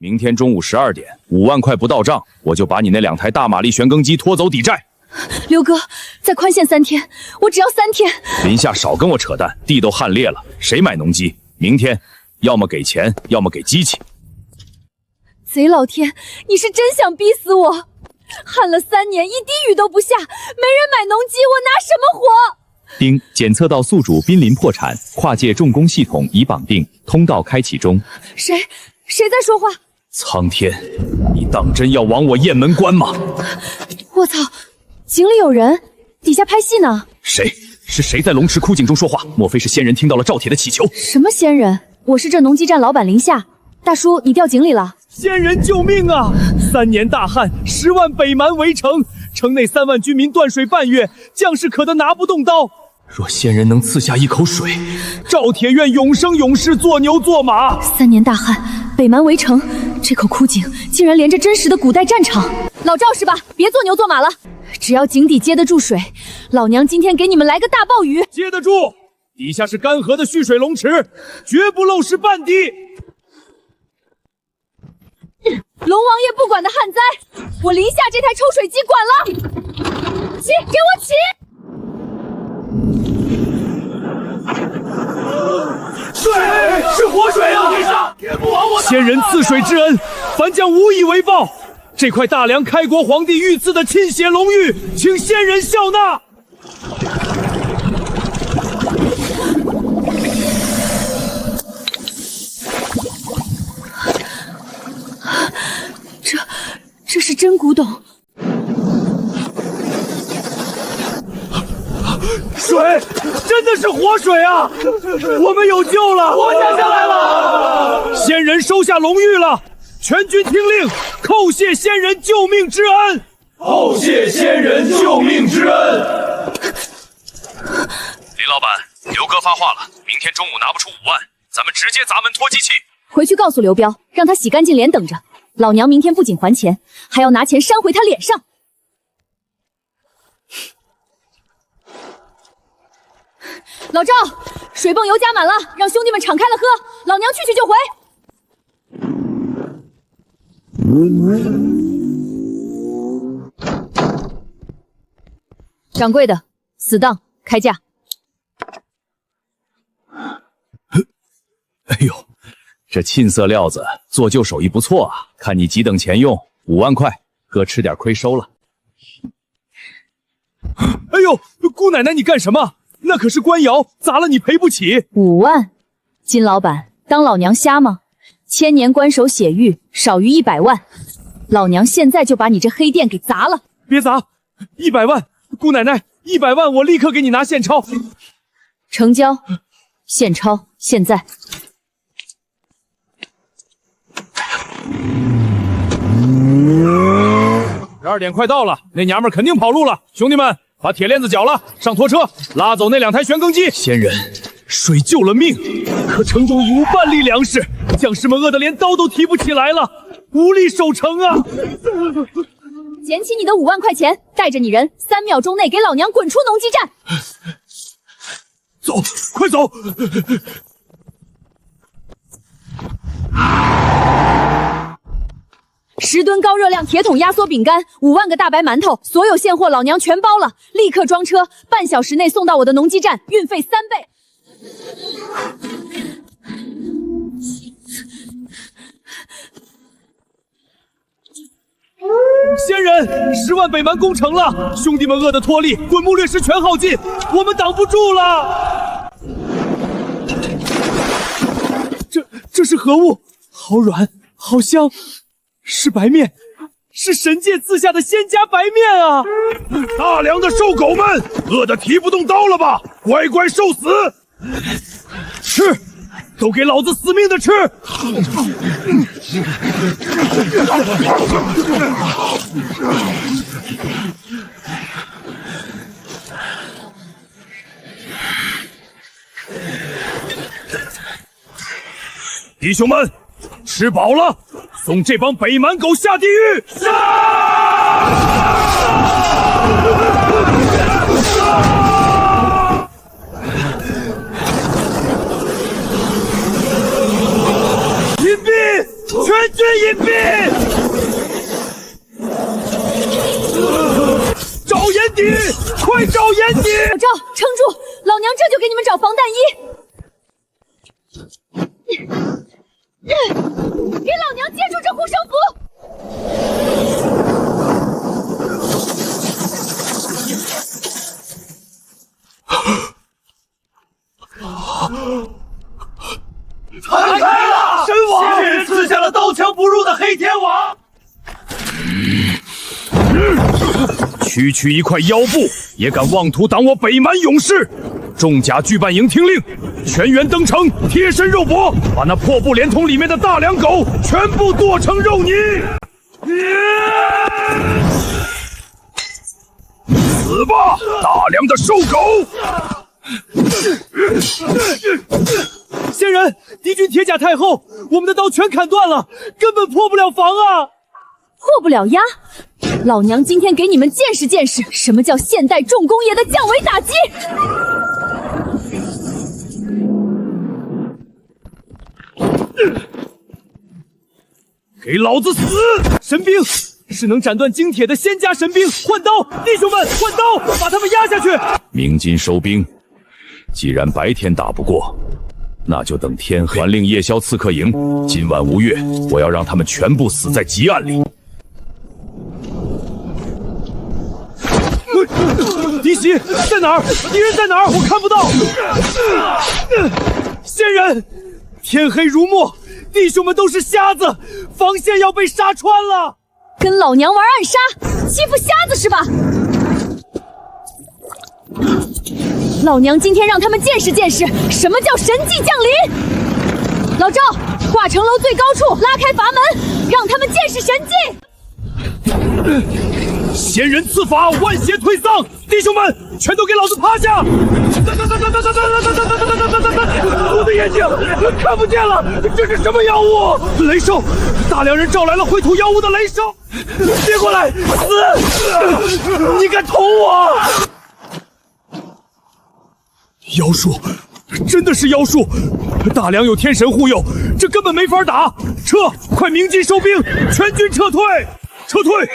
明天中午12点，5万块不到账，我就把你那2台大马力旋耕机拖走抵债。刘哥，再宽限3天，我只要3天。林夏，少跟我扯淡，地都旱裂了，谁买农机？明天要么给钱，要么给机器。贼老天，你是真想逼死我！旱了3年，一滴雨都不下，没人买农机，我拿什么活？丁，检测到宿主濒临破产，跨界重工系统已绑定，通道开启中。谁在说话？苍天，你当真要往我雁门关吗？我操，井里有人，底下拍戏呢。谁？是谁在龙池枯井中说话？莫非是仙人听到了赵铁的祈求？什么仙人？我是这农机站老板林夏。大叔，你掉井里了！仙人救命啊！3年大旱，10万北蛮围城，城内3万居民断水半月，将士渴得拿不动刀。若仙人能赐下一口水，赵铁愿永生永世做牛做马。3年大旱，北蛮围城，这口枯井竟然连着真实的古代战场。老赵是吧？别做牛做马了，只要井底接得住水，老娘今天给你们来个大暴雨。接得住，底下是干涸的蓄水龙池，绝不漏失半滴。龙王爷不管的旱灾，我林夏这台抽水机管了。起，给我起！水是活水啊！仙人赐水之恩，凡将无以为报。这块大梁开国皇帝御赐的亲血龙玉，请仙人笑纳。这是真古董。水真的是活水啊！我们有救了，活下来了！仙人收下龙玉了，全军听令，叩谢仙人救命之恩！叩谢仙人救命之恩！林老板，刘哥发话了，明天中午拿不出5万，咱们直接砸门拖机器。回去告诉刘彪，让他洗干净脸等着。老娘明天不仅还钱，还要拿钱扇回他脸上。老赵，水泵油加满了，让兄弟们敞开了喝，老娘去就回。掌柜的，死当，开价。哎呦，这沁色料子做旧手艺不错啊！看你几等钱用，5万块，哥吃点亏收了。哎呦，姑奶奶你干什么？那可是官窑，砸了你赔不起。5万，金老板当老娘瞎吗？千年官手血玉，少于100万，老娘现在就把你这黑店给砸了。别砸，100万，姑奶奶，100万我立刻给你拿现钞。成交，现钞现在。12点快到了，那娘们肯定跑路了。兄弟们，把铁链子绞了，上拖车，拉走那2台旋耕机。仙人，水救了命，可城中已无半粒粮食，将士们饿得连刀都提不起来了，无力守城啊！捡起你的5万块钱，带着你人，3秒钟内给老娘滚出农机站！走，快走！10吨高热量铁桶压缩饼干，5万个大白馒头，所有现货老娘全包了，立刻装车，半小时内送到我的农机站，运费3倍。仙人，10万北蛮攻城了，兄弟们饿得脱力，滚木掠食全耗尽，我们挡不住了。这是何物？好软，好香。是白面，是神界赐下的仙家白面啊！大梁的瘦狗们，饿得提不动刀了吧？乖乖受死！吃，都给老子死命的吃！弟兄们，吃饱了，送这帮北蛮狗下地狱！隐蔽，全军隐蔽！找眼底，快找眼底！老赵，撑住，老娘这就给你们找防弹衣。给老娘接住这护身符！摊开了！神王，仙人刺下了刀枪不入的黑天网。区区一块腰部，也敢妄图挡我北蛮勇士！重甲拒办营听令，全员登城，贴身肉搏，把那破布连通里面的大梁狗全部剁成肉泥！死吧，大梁的兽狗！仙人，敌军铁甲太厚，我们的刀全砍断了，根本破不了防啊！破不了呀！老娘今天给你们见识见识，什么叫现代重工业的降维打击！给老子死！神兵是能斩断精铁的仙家神兵，换刀！弟兄们，换刀，把他们压下去！鸣金收兵，既然白天打不过，那就等天黑。传令夜宵刺客营，今晚无月，我要让他们全部死在极暗里。敌袭在哪儿？敌人在哪儿？我看不到。仙人，天黑如墨，弟兄们都是瞎子，防线要被杀穿了。跟老娘玩暗杀，欺负瞎子是吧？老娘今天让他们见识见识什么叫神迹降临！老赵，挂城楼最高处拉开阀门，让他们见识神迹！仙人刺法，万邪退丧！弟兄们，全都给老子趴下！我的眼睛看不见了，这是什么妖物？雷兽！大梁人召来了会吐妖物的雷兽！接过来，死！你敢捅我！妖术，真的是妖术！大梁有天神护佑，这根本没法打！撤！快鸣金收兵，全军撤退！撤退！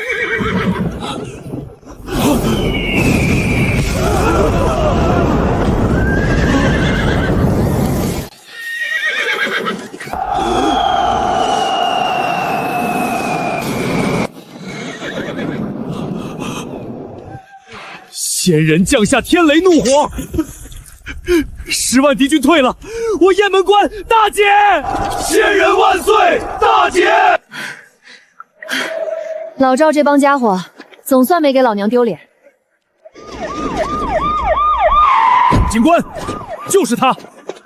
仙人降下天雷怒火，10万敌军退了，我雁门关大捷！仙人万岁，大捷！老赵这帮家伙总算没给老娘丢脸。警官，就是他，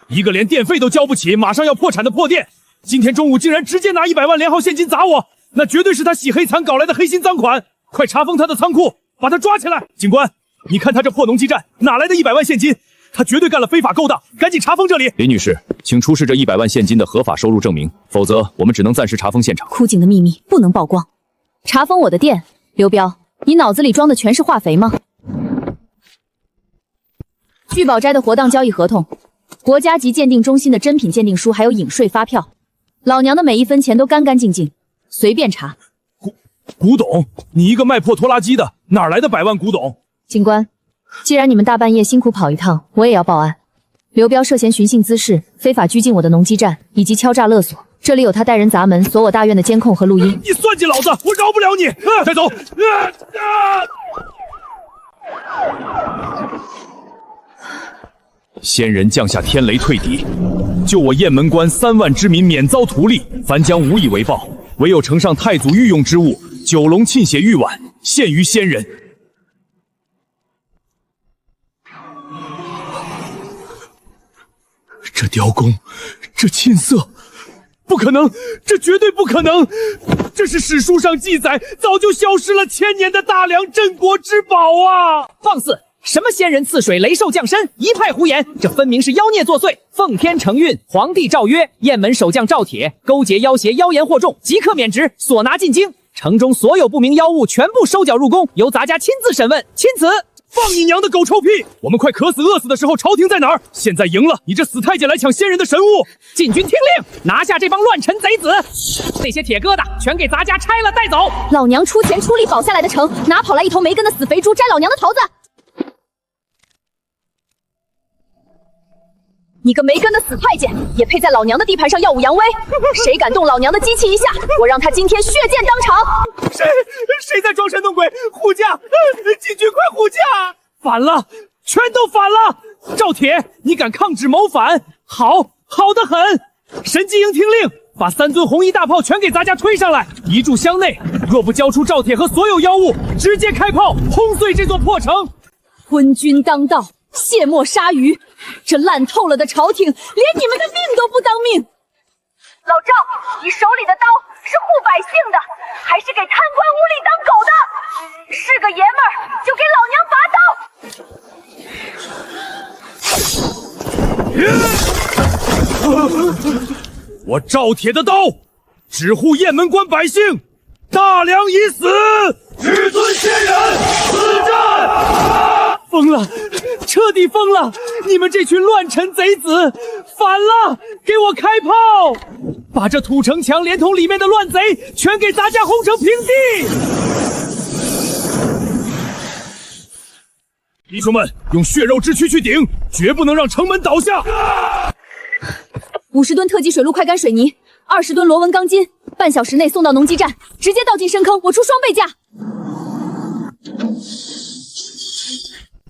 一个连电费都交不起，马上要破产的破店，今天中午竟然直接拿100万连号现金砸我，那绝对是他洗黑残搞来的黑心赃款！快查封他的仓库，把他抓起来！警官，你看他这破农机站哪来的100万现金？他绝对干了非法勾当，赶紧查封这里！林女士，请出示这100万现金的合法收入证明，否则我们只能暂时查封现场。枯井的秘密不能曝光。查封我的店，刘彪，你脑子里装的全是化肥吗？聚宝斋的活档交易合同，国家级鉴定中心的真品鉴定书，还有隐税发票，老娘的每一分钱都干干净净，随便查。古董，你一个卖破拖拉机的，哪来的100万古董？警官，既然你们大半夜辛苦跑一趟，我也要报案。刘彪涉嫌寻衅滋事，非法拘禁我的农机站，以及敲诈勒索。这里有他带人砸门锁我大院的监控和录音。你算计老子，我饶不了你！带走！仙人降下天雷退敌，救我雁门关3万之民免遭屠戮，凡将无以为报，唯有呈上太祖御用之物9龙沁血玉碗，献于仙人。这雕工，这沁色，不可能，这绝对不可能！这是史书上记载早就消失了1000年的大梁镇国之宝啊！放肆！什么仙人刺水，雷兽降身，一派胡言！这分明是妖孽作祟！奉天承运，皇帝诏曰：雁门守将赵铁勾结妖邪，妖言惑众，即刻免职，所拿进京。城中所有不明妖物全部收缴入宫，由咱家亲自审问。钦此。放你娘的狗臭屁！我们快渴死饿死的时候，朝廷在哪儿？现在赢了，你这死太监来抢先人的神物！禁军听令，拿下这帮乱臣贼子！那些铁疙瘩全给咱家拆了带走！老娘出钱出力保下来的城，哪跑来一头没根的死肥猪摘老娘的桃子？你个没根的死太监，也配在老娘的地盘上耀武扬威？谁敢动老娘的机器一下，我让他今天血溅当场！谁在装神弄鬼？护驾！禁军快护驾！反了，全都反了！赵铁，你敢抗旨谋反？好得很！神机营听令，把3尊红衣大炮全给咱家推上来，移驻乡内。若不交出赵铁和所有妖物，直接开炮轰碎这座破城！昏君当道，卸磨杀鱼，这烂透了的朝廷，连你们的命都不当命！老赵，你手里的刀是护百姓的，还是给贪官污吏当狗的？是个爷们儿就给老娘拔刀！我赵铁的刀，只护雁门关百姓，大梁已死，至尊仙人死战！疯了，彻底疯了！你们这群乱臣贼子，反了！给我开炮！把这土城墙连同里面的乱贼全给咱家轰成平地！弟兄们，用血肉之躯去顶，绝不能让城门倒下！50吨特级水路快干水泥，20吨螺纹钢筋，半小时内送到农机站，直接倒进深坑，我出双倍价。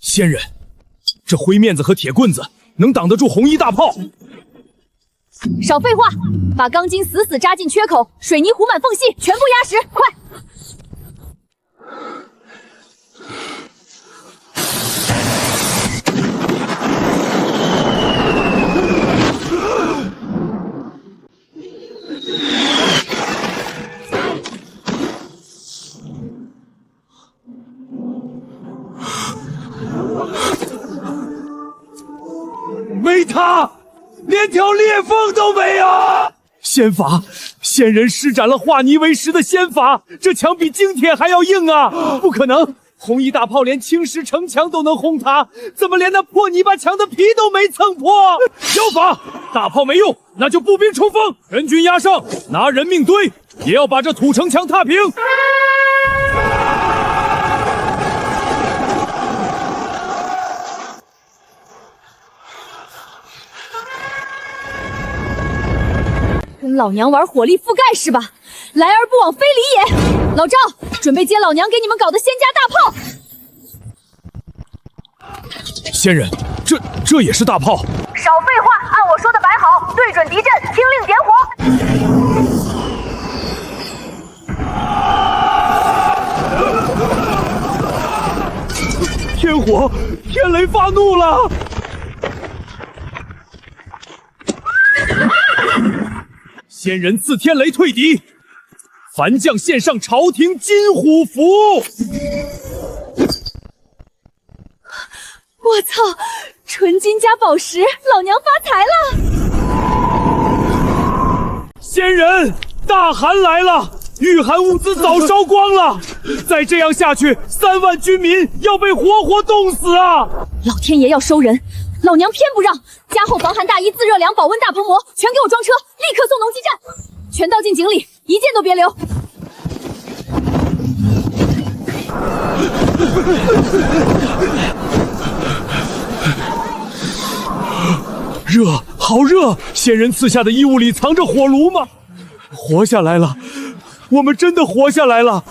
仙人，这灰面子和铁棍子能挡得住红衣大炮？少废话，把钢筋死死扎进缺口，水泥糊满缝隙，全部压实，快！没他，连条裂缝都没有！仙法，仙人施展了化泥为石的仙法，这墙比精铁还要硬啊！不可能，红衣大炮连青石城墙都能轰塌，怎么连那破泥巴墙的皮都没蹭破？妖法，大炮没用，那就步兵冲锋，人群压上，拿人命堆，也要把这土城墙踏平！跟老娘玩火力覆盖是吧？来而不往非礼也！老赵，准备接老娘给你们搞的仙家大炮！仙人，这也是大炮？少废话，按我说的摆好，对准敌阵，听令点火！天火，天雷发怒了！仙人赐天雷退敌，凡将献上朝廷金虎符。我操，纯金加宝石，老娘发财了！仙人，大寒来了，御寒物资早烧光了，再这样下去，3万军民要被活活冻死啊！老天爷要收人，老娘偏不让！加厚防寒大衣、自热凉、保温大蓬膜，全给我装车，立刻送农机站，全倒进井里，一件都别留！热，好热！仙人赐下的衣物里藏着火炉吗？活下来了，我们真的活下来了！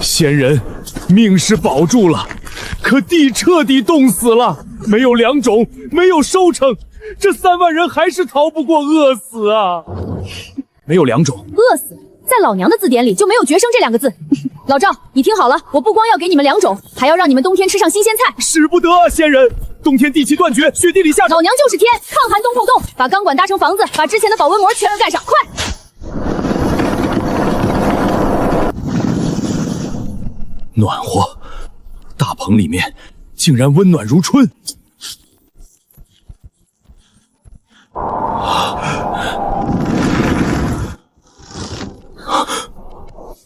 仙人，命是保住了，可地彻底冻死了，没有良种，没有收成，这3万人还是逃不过饿死啊！没有良种，饿死，在老娘的字典里就没有绝生这2个字。老赵，你听好了，我不光要给你们良种，还要让你们冬天吃上新鲜菜。使不得啊，仙人！冬天地气断绝，雪地里下。老娘就是天，抗寒冬控冻，把钢管搭成房子，把之前的保温膜全部盖上，快！暖和，大棚里面竟然温暖如春。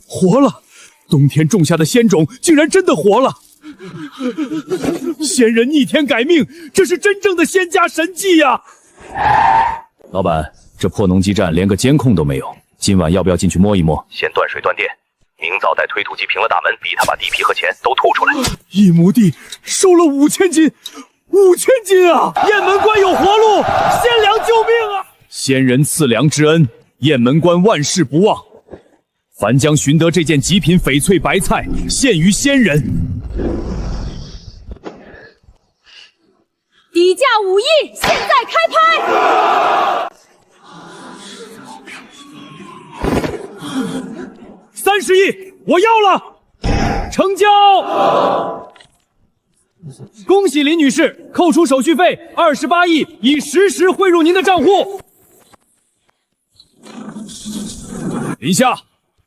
活了！冬天种下的仙种竟然真的活了！仙人逆天改命，这是真正的仙家神迹呀！老板，这破农机站连个监控都没有，今晚要不要进去摸一摸？先断水断电，明早带推土机平了大门，逼他把地皮和钱都吐出来。一亩地收了5000斤，5000斤啊！雁门关有活路，仙良救命啊！仙人赐粮之恩，雁门关万事不忘。凡将寻得这件极品翡翠白菜，献于仙人。底价5亿，现在开拍！30亿，我要了，成交！恭喜林女士，扣除手续费28亿，已实时汇入您的账户。林夏，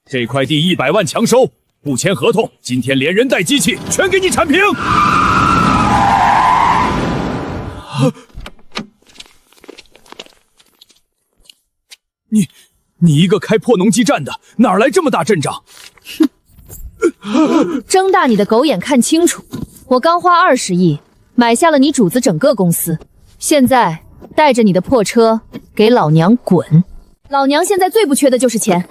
这块地100万强收，不签合同，今天连人带机器全给你铲平。你一个开破农机站的，哪来这么大阵仗？睁大你的狗眼看清楚，我刚花20亿买下了你主子整个公司，现在带着你的破车给老娘滚！老娘现在最不缺的就是钱，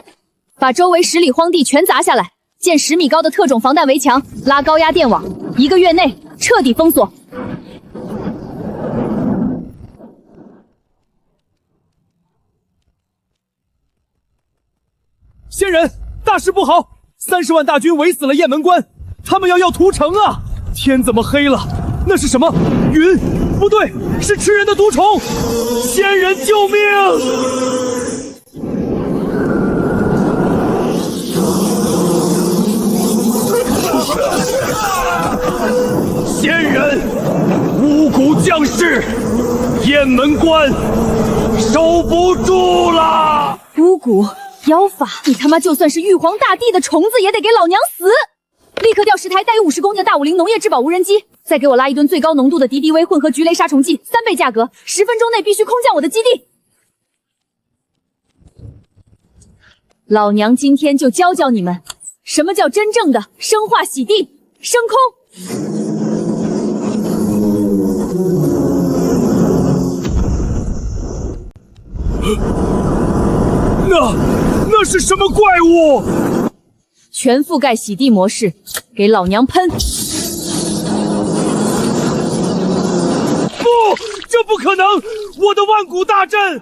把周围10里荒地全砸下来，建10米高的特种防弹围墙，拉高压电网，1个月内彻底封锁。仙人，大事不好！30万大军围死了雁门关，他们要屠城啊！天怎么黑了？那是什么？云？不对，是吃人的毒虫！仙人救命！仙人，巫蛊降世，雁门关守不住了！巫蛊。妖法，你他妈就算是玉皇大帝的虫子，也得给老娘死！立刻调10台带有50公斤的大武陵农业质保无人机，再给我拉1吨最高浓度的敌敌畏混合菊雷杀虫剂，3倍价格，10分钟内必须空降我的基地。老娘今天就教教你们，什么叫真正的生化洗地升空。那是什么怪物？全覆盖洗地模式，给老娘喷！不，这不可能！我的万古大阵，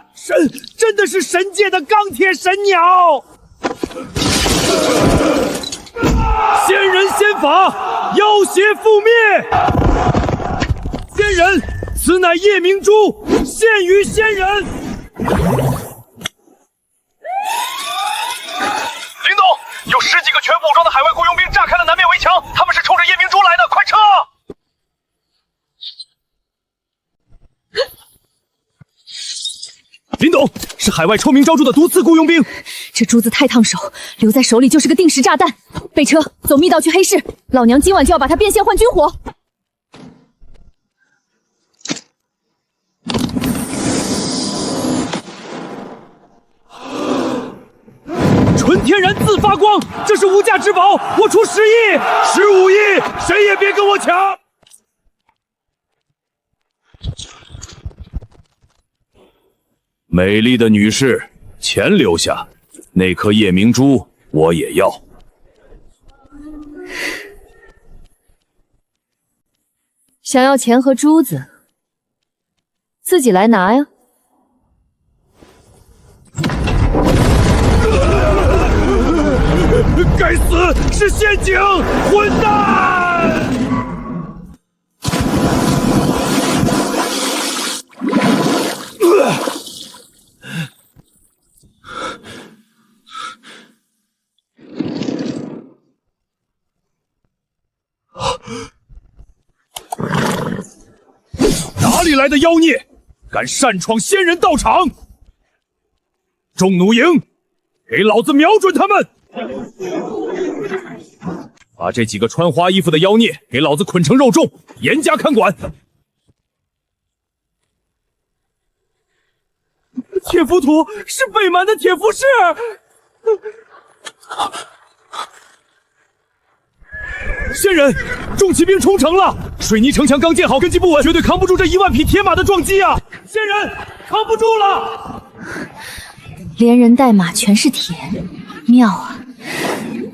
真的是神界的钢铁神鸟！仙人仙法，妖邪覆灭！仙人，此乃夜明珠，献于仙人！林总，有10几个全武装的海外雇佣兵炸开了南面围墙，他们是冲着夜明珠来的，快撤！林董，是海外臭名昭著的毒刺雇佣兵。这珠子太烫手，留在手里就是个定时炸弹。备车，走密道去黑市，老娘今晚就要把它变现换军火。纯天然自发光，这是无价之宝，我出10亿、15亿，谁也别跟我抢！美丽的女士，钱留下，那颗夜明珠我也要。想要钱和珠子，自己来拿呀！该死，是陷阱！混蛋！哪里来的妖孽，敢擅闯仙人道场？众弩营，给老子瞄准他们！把这几个穿花衣服的妖孽给老子捆成肉粽，严加看管。铁浮屠是北蛮的铁浮士。仙人，重骑兵冲城了！水泥城墙刚建好，根基不稳，绝对扛不住这1万匹铁马的撞击啊！仙人，扛不住了！连人带马全是铁，妙啊！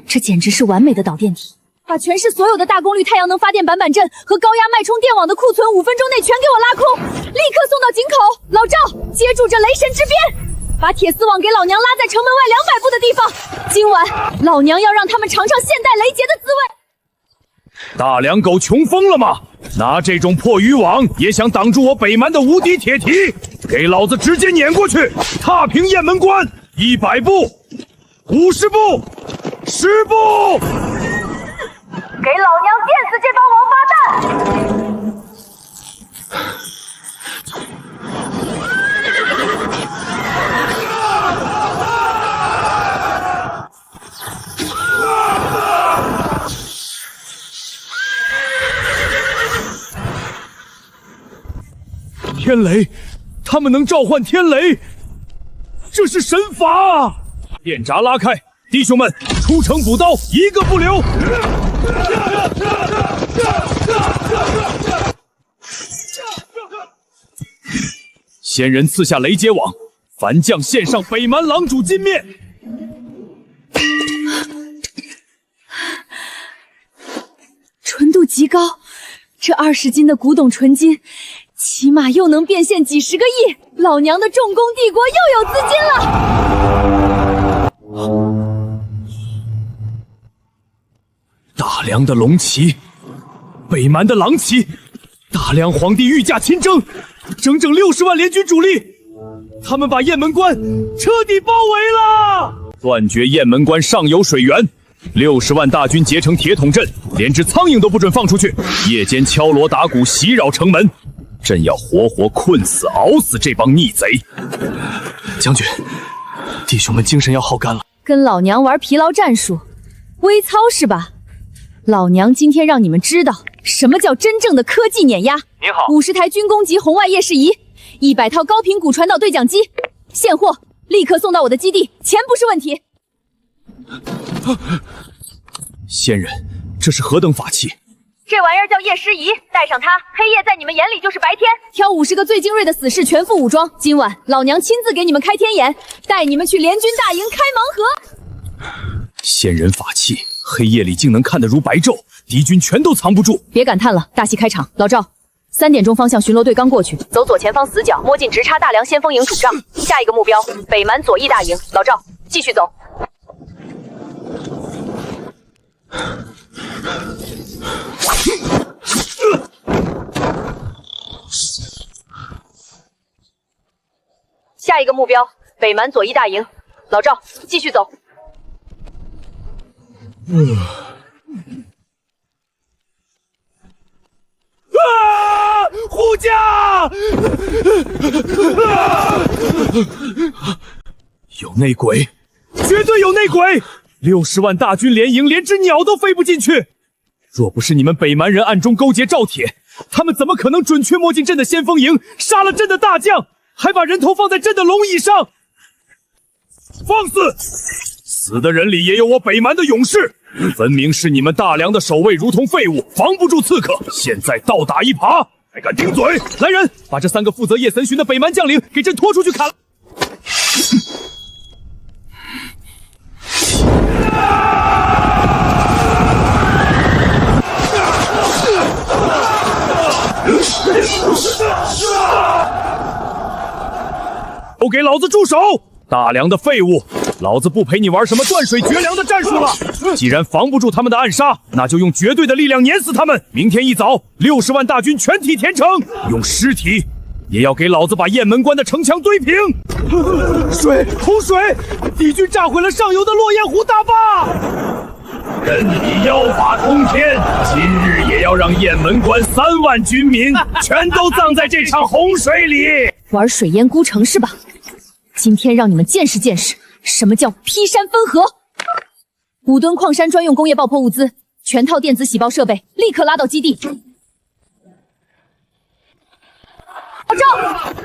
这简直是完美的导电体，把全市所有的大功率太阳能发电板板阵和高压脉冲电网的库存5分钟内全给我拉空，立刻送到井口。老赵，接住这雷神之鞭！把铁丝网给老娘拉在城门外200步的地方。今晚老娘要让他们尝尝现代雷劫的滋味。大梁狗穷疯了吗？拿这种破渔网也想挡住我北蛮的无敌铁蹄？给老子直接碾过去，踏平雁门关！100步，50步，10步，给老娘电死这帮王八蛋！天雷，他们能召唤天雷，这是神法啊！电闸拉开，弟兄们，出城补刀，一个不留！仙人赐下雷劫网，凡将献上北蛮狼主金面。纯度极高，这20斤的古董纯金，起码又能变现几10个亿，老娘的重工帝国又有资金了。大梁的龙旗，北蛮的狼旗，大梁皇帝御驾亲征，整整60万联军主力，他们把雁门关彻底包围了，断绝雁门关上游水源。60万大军结成铁桶阵，连只苍蝇都不准放出去，夜间敲锣打鼓袭扰城门。朕要活活困死、熬死这帮逆贼！将军，弟兄们精神要耗干了。跟老娘玩疲劳战术，微操是吧？老娘今天让你们知道什么叫真正的科技碾压。您好，50台军工级红外夜视仪，100套高频骨传导对讲机，现货，立刻送到我的基地，钱不是问题。仙人，这是何等法器？这玩意儿叫夜视仪，带上它，黑夜在你们眼里就是白天。挑50个最精锐的死士全副武装，今晚老娘亲自给你们开天眼，带你们去联军大营开盲盒。仙人法器，黑夜里竟能看得如白昼，敌军全都藏不住。别感叹了，大戏开场。老赵，3点钟方向巡逻队刚过去，走左前方死角，摸进直插大梁先锋营主帐。下一个目标，北蛮左翼大营。老赵，继续走。下一个目标，北蛮左翼大营。老赵，继续走。护驾！有内鬼，绝对有内鬼！60万大军联营，连只鸟都飞不进去。若不是你们北蛮人暗中勾结赵铁，他们怎么可能准确摸进朕的先锋营，杀了朕的大将，还把人头放在朕的龙椅上？放肆！死的人里也有我北蛮的勇士，分明是你们大梁的守卫如同废物，防不住刺客。现在倒打一耙，还敢顶嘴！来人，把这3个负责夜神巡的北蛮将领给朕拖出去砍了！都给老子住手！大梁的废物，老子不陪你玩什么断水绝粮的战术了。既然防不住他们的暗杀，那就用绝对的力量碾死他们。明天一早，60万大军全体填城，用尸体也要给老子把雁门关的城墙堆平。水，洪水！敌军炸毁了上游的落雁湖大坝。朕以妖法通天，今日也要让雁门关3万军民全都葬在这场洪水里。玩水淹孤城是吧？今天让你们见识见识什么叫劈山分河。5吨矿山专用工业爆破物资，全套电子洗爆设备，立刻拉到基地。老赵，带敢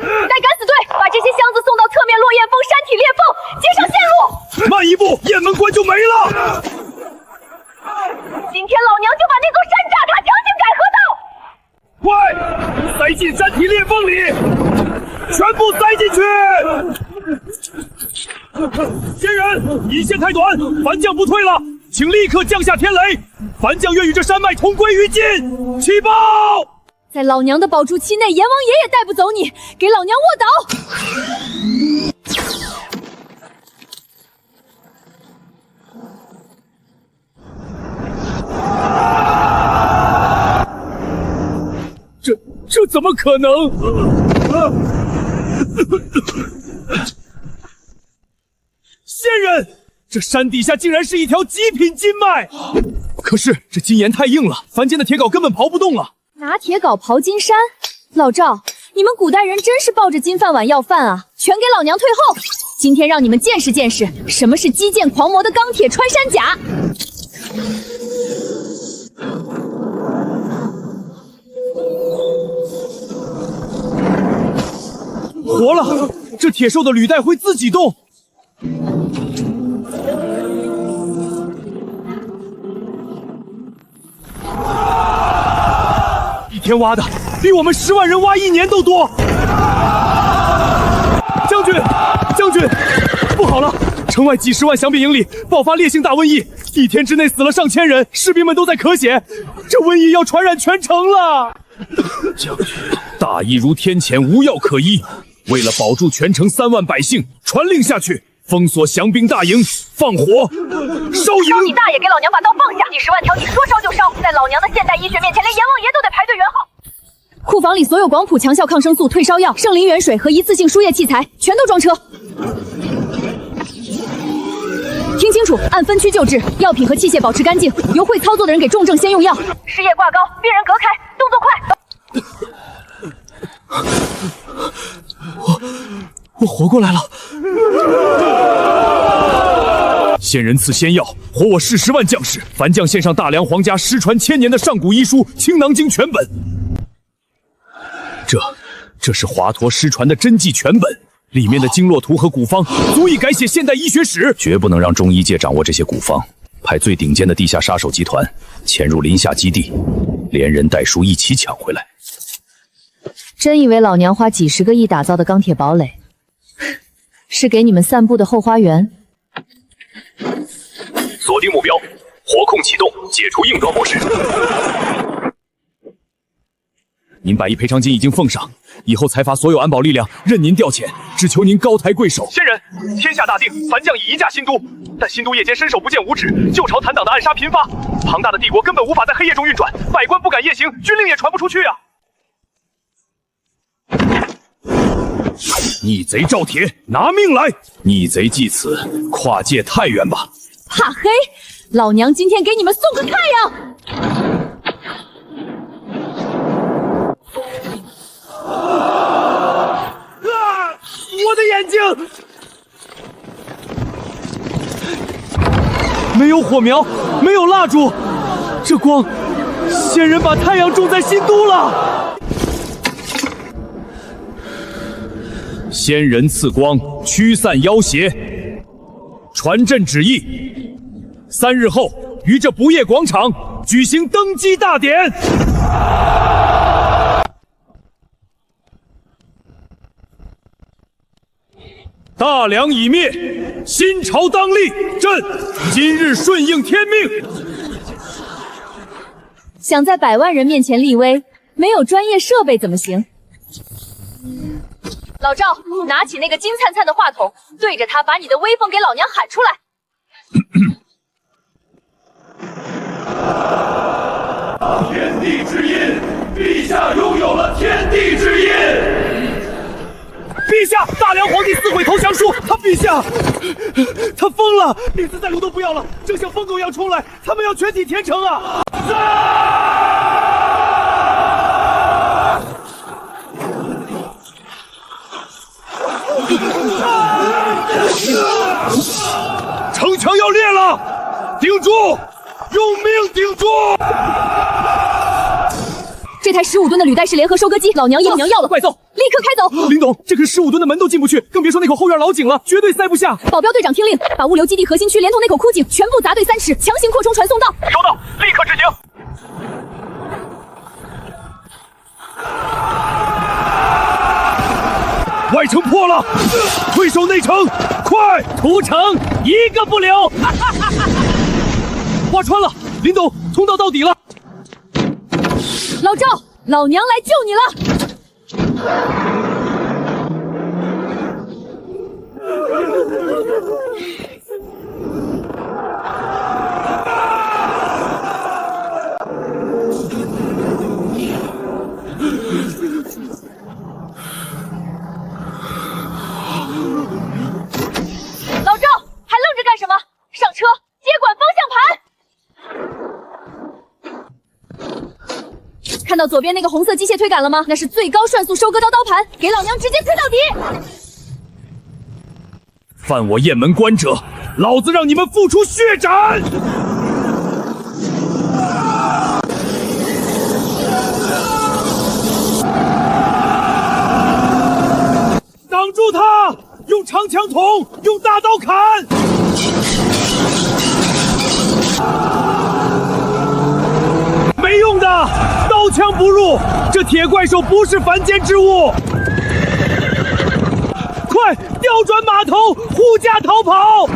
死队把这些箱子送到侧面落雁峰山体裂缝，接上线路。慢一步，雁门关就没了。今天老娘就把那座山炸塌，强行改河道！快，塞进山体裂缝里，全部塞进去！仙人，引线太短，凡将不退了，请立刻降下天雷，凡将愿与这山脉同归于尽。起报！在老娘的保住期内，阎王爷也带不走你，给老娘卧倒！这怎么可能？仙人，这山底下竟然是一条极品金脉！可是这金岩太硬了，凡间的铁镐根本刨不动了。拿铁镐刨金山，老赵，你们古代人真是抱着金饭碗要饭啊！全给老娘退后！今天让你们见识见识什么是击剑狂魔的钢铁穿山甲！活了，这铁兽的履带会自己动。一天挖的比我们10万人挖1年都多。将军，不好了！城外几10万降兵营里爆发烈性大瘟疫，1天之内死了上千人，士兵们都在咳血，这瘟疫要传染全城了。将军，大医如天谴，无药可医。为了保住全城3万百姓，传令下去，封锁降兵大营，放火烧营。烧你大爷！给老娘把刀放下！你10万条，你说烧就烧！在老娘的现代医学面前，连阎王爷都得排队圆号。库房里所有广谱强效抗生素、退烧药、圣灵元水和一次性输液器材全都装车。听清楚，按分区救治，药品和器械保持干净，由会操作的人给重症先用药。尸液挂钩，病人隔开，动作快。我活过来了。仙人赐仙药，活我40万将士。凡将献上大梁皇家失传1000年的上古医书《青囊经》全本。这是华佗失传的真迹全本，里面的经络图和古方足以改写现代医学史。绝不能让中医界掌握这些古方，派最顶尖的地下杀手集团潜入林下基地，连人带书一起抢回来。真以为老娘花几10个亿打造的钢铁堡垒，是给你们散步的后花园？锁定目标，火控启动，解除应得模式。您100亿赔偿金已经奉上，以后财阀所有安保力量任您调遣，只求您高抬贵手。仙人，天下大定，凡将已移驾新都，但新都夜间伸手不见五指，旧朝残党的暗杀频发，庞大的帝国根本无法在黑夜中运转，百官不敢夜行，军令也传不出去啊！逆贼赵铁，拿命来！逆贼继此，跨界太远吧！怕黑，老娘今天给你们送个太阳！我的眼睛！没有火苗，没有蜡烛，这光，仙人把太阳种在新都了。仙人赐光，驱散妖邪。传朕旨意，3日后于这不夜广场举行登基大典。大梁已灭，新朝当立，朕今日顺应天命。想在100万人面前立威，没有专业设备怎么行？老赵，拿起那个金灿灿的话筒，对着他把你的威风给老娘喊出来。天地之音，陛下拥有了天地之音。陛下，大梁皇帝撕毁投降书，陛下，他疯了，连自在炉都不要了，正像疯狗一样冲来，他们要全体填城啊！城墙要裂了，顶住，用命顶住！这台15吨的履带式联合收割机，老娘要了，快走，立刻开走！林董，这可15吨的门都进不去，更别说那口后院老井了，绝对塞不下。保镖队长听令，把物流基地核心区连同那口枯井全部砸对3尺，强行扩充传送道。收到，立刻执城破了，退守内城，快！屠城一个不留！挖穿了，林董，通道到底了。老赵，老娘来救你了！老赵，还愣着干什么？上车，接管方向盘！看到左边那个红色机械推杆了吗？那是最高涮速收割刀刀盘，给老娘直接推到底！犯我雁门关者，老子让你们付出血斩！挡住他！用长枪捅，用大刀砍！没用的，刀枪不入。这铁怪兽不是凡间之物。快调转马头，护驾逃跑！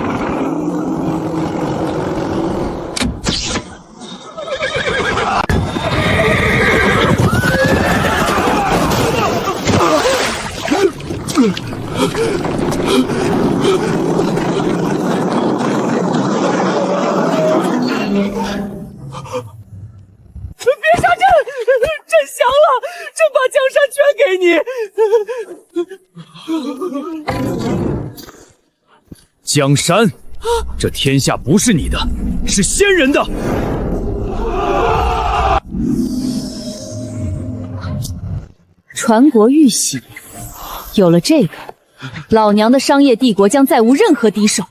别上阵，朕降了，朕把江山全给你。江山，这天下不是你的，是仙人的。传国玉玺，有了这个，老娘的商业帝国将再无任何敌手。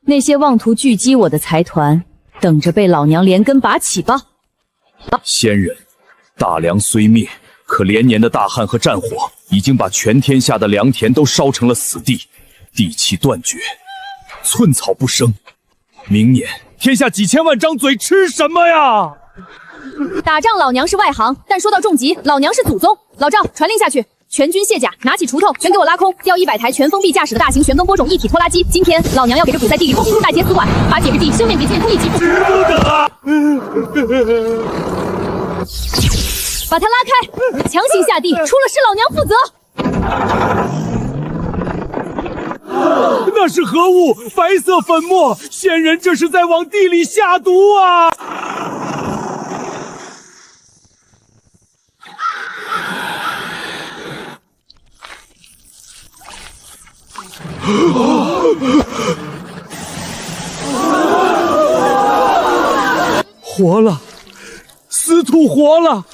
那些妄图狙击我的财团，等着被老娘连根拔起吧！仙人，大梁虽灭，可连年的大旱和战火已经把全天下的良田都烧成了死地，地气断绝，寸草不生。明年天下几千万张嘴吃什么呀？打仗老娘是外行，但说到重疾，老娘是祖宗。老赵，传令下去，全军卸甲，拿起锄头，全给我拉空，调100台全封闭驾驶的大型旋耕播种一体拖拉机。今天老娘要给这股在地里种大截死管，把解之地生面给建空一起值不得！把他拉开，强行下地，出了事老娘负责。那是何物？白色粉末，仙人这是在往地里下毒啊！活了，司徒活了！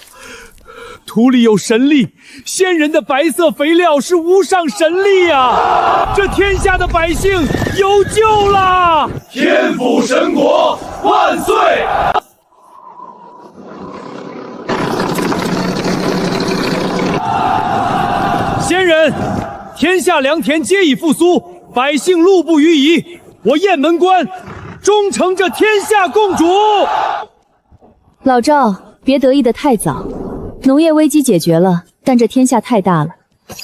土里有神力，仙人的白色肥料是无上神力啊！这天下的百姓有救了！天府神国万岁！仙人，天下良田皆已复苏，百姓路不虞夷。我雁门关忠诚这天下共主。老赵，别得意的太早。农业危机解决了，但这天下太大了，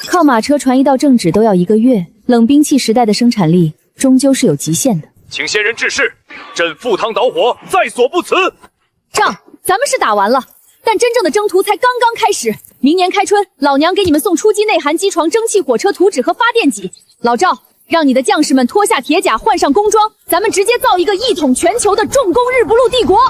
靠马车传一道圣旨都要1个月。冷兵器时代的生产力终究是有极限的。请仙人致仕，朕赴汤蹈火，在所不辞。仗咱们是打完了，但真正的征途才刚刚开始。明年开春，老娘给你们送出击内含机床、蒸汽火车图纸和发电机。老赵，让你的将士们脱下铁甲，换上工装，咱们直接造一个一统全球的重工日不落帝国。